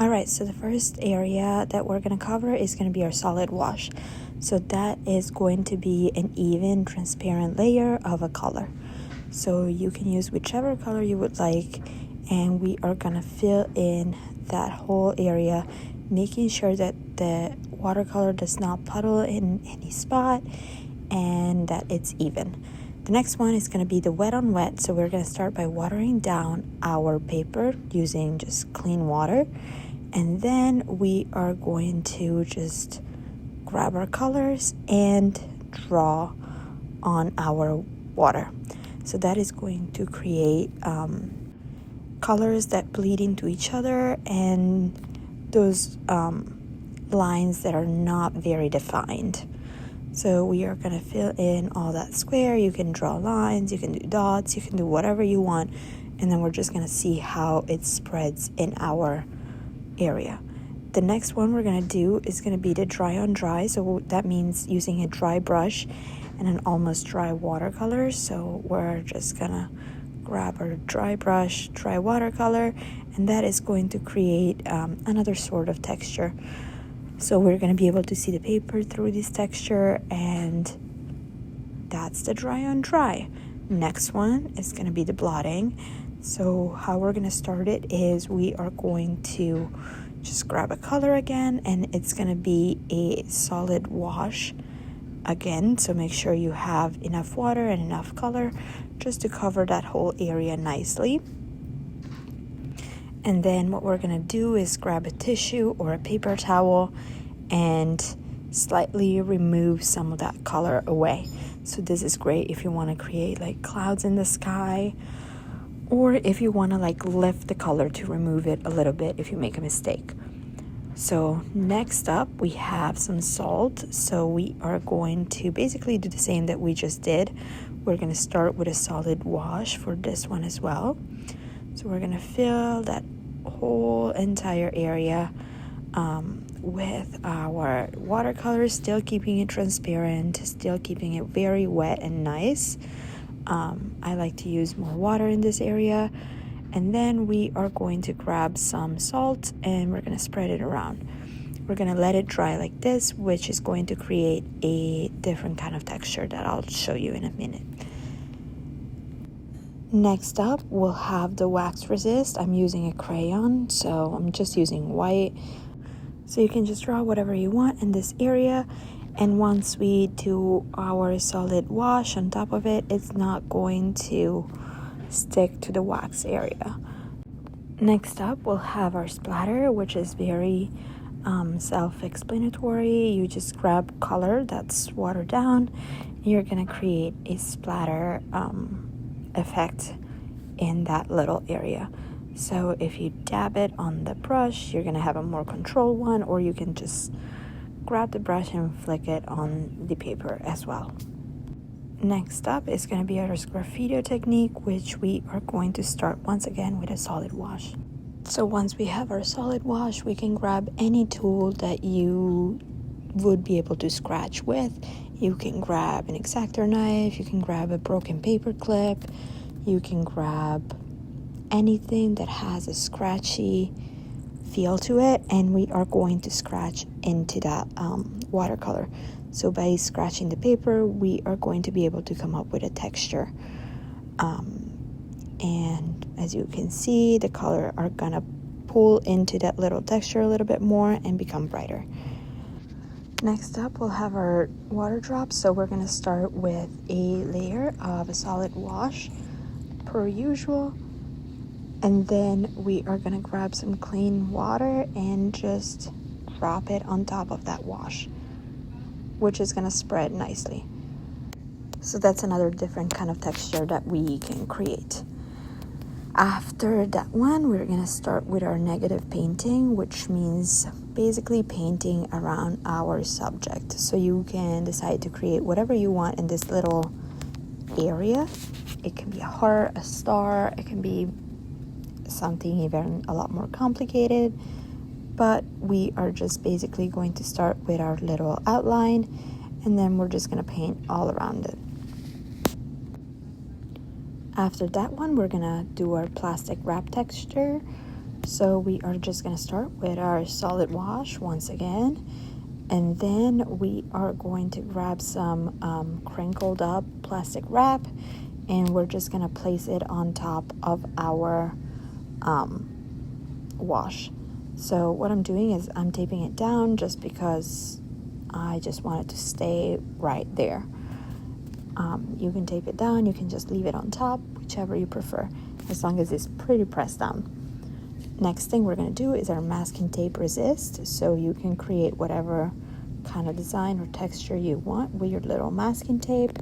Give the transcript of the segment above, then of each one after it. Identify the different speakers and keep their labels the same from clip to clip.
Speaker 1: Alright, so the first area that we're going to cover is going to be our solid wash. So that is going to be an even transparent layer of a color. So you can use whichever color you would like, and we are going to fill in that whole area, making sure that the watercolor does not puddle in any spot and that it's even. The next one is going to be the wet on wet. So we're going to start by watering down our paper using just clean water. And then we are going to just grab our colors and draw on our water. So that is going to create colors that bleed into each other and those lines that are not very defined. So we are going to fill in all that square. You can draw lines, you can do dots, you can do whatever you want. And then we're just going to see how it spreads in our area. The next one we're going to do is going to be the dry on dry. So that means using a dry brush and an almost dry watercolor. So we're just going to grab our dry brush, dry watercolor, and that is going to create another sort of texture. So we're going to be able to see the paper through this texture, and that's the dry on dry. Next one is going to be the blotting. So how we're going to start it is we are going to just grab a color again, and it's going to be a solid wash again. So make sure you have enough water and enough color just to cover that whole area nicely. And then what we're going to do is grab a tissue or a paper towel and slightly remove some of that color away. So this is great if you want to create like clouds in the sky, or if you want to like lift the color to remove it a little bit if you make a mistake. So next up we have some salt. So we are going to basically do the same that we just did. We're going to start with a solid wash for this one as well. So we're going to fill that whole entire area with our watercolor, still keeping it transparent, still keeping it very wet and nice. I like to use more water in this area. And then we are going to grab some salt and we're going to spread it around. We're going to let it dry like this, which is going to create a different kind of texture that I'll show you in a minute. Next up, we'll have the wax resist. I'm using a crayon, so I'm just using white. So you can just draw whatever you want in this area. And once we do our solid wash on top of it, it's not going to stick to the wax area. Next up, we'll have our splatter, which is very self-explanatory. You just grab color that's watered down. And you're going to create a splatter effect in that little area. So if you dab it on the brush, you're going to have a more controlled one, or you can just grab the brush and flick it on the paper as well. Next up is going to be our Sgraffito technique, which we are going to start once again with a solid wash. So once we have our solid wash, we can grab any tool that you would be able to scratch with. You can grab an X-Acto knife, you can grab a broken paper clip, you can grab anything that has a scratchy feel to it, and we are going to scratch into that watercolor. So by scratching the paper, we are going to be able to come up with a texture. And as you can see, the color are gonna pull into that little texture a little bit more and become brighter. Next up, we'll have our water drops. So we're gonna start with a layer of a solid wash per usual. And then we are gonna grab some clean water and just drop it on top of that wash, which is gonna spread nicely. So that's another different kind of texture that we can create. After that one, we're gonna start with our negative painting, which means basically painting around our subject. So you can decide to create whatever you want in this little area. It can be a heart, a star, it can be something even a lot more complicated, but we are just basically going to start with our little outline, and then we're just going to paint all around it. After that one, we're going to do our plastic wrap texture. So we are just gonna start with our solid wash once again, and then we are going to grab some crinkled up plastic wrap, and we're just gonna place it on top of our wash. So what I'm doing is I'm taping it down just because I just want it to stay right there. You can tape it down, you can just leave it on top, whichever you prefer, as long as it's pretty pressed down. Next thing we're going to do is our masking tape resist, so you can create whatever kind of design or texture you want with your little masking tape,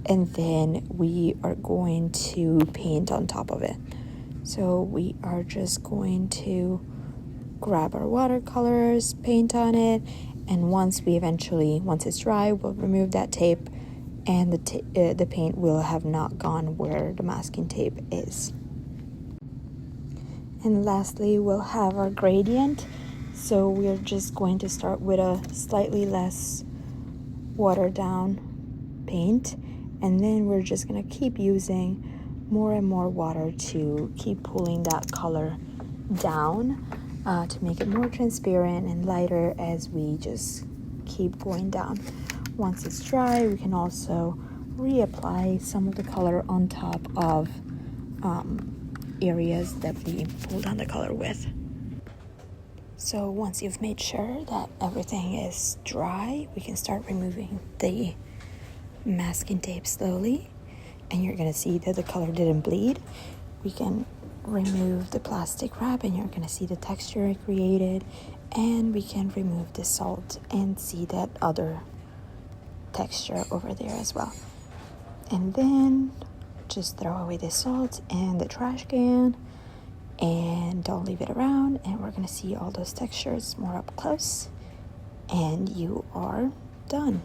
Speaker 1: and then we are going to paint on top of it. So we are just going to grab our watercolors, paint on it, and once it's dry, we'll remove that tape, and the paint will have not gone where the masking tape is. And lastly, we'll have our gradient. So we're just going to start with a slightly less watered down paint, and then we're just going to keep using more and more water to keep pulling that color down to make it more transparent and lighter as we just keep going down. Once it's dry, we can also reapply some of the color on top of areas that we pulled on the color with. So once you've made sure that everything is dry, we can start removing the masking tape slowly, and you're going to see that the color didn't bleed. We can remove the plastic wrap, and you're going to see the texture it created, and we can remove the salt and see that other texture over there as well. And then just throw away the salt and the trash can, and don't leave it around, and we're going to see all those textures more up close, and you are done.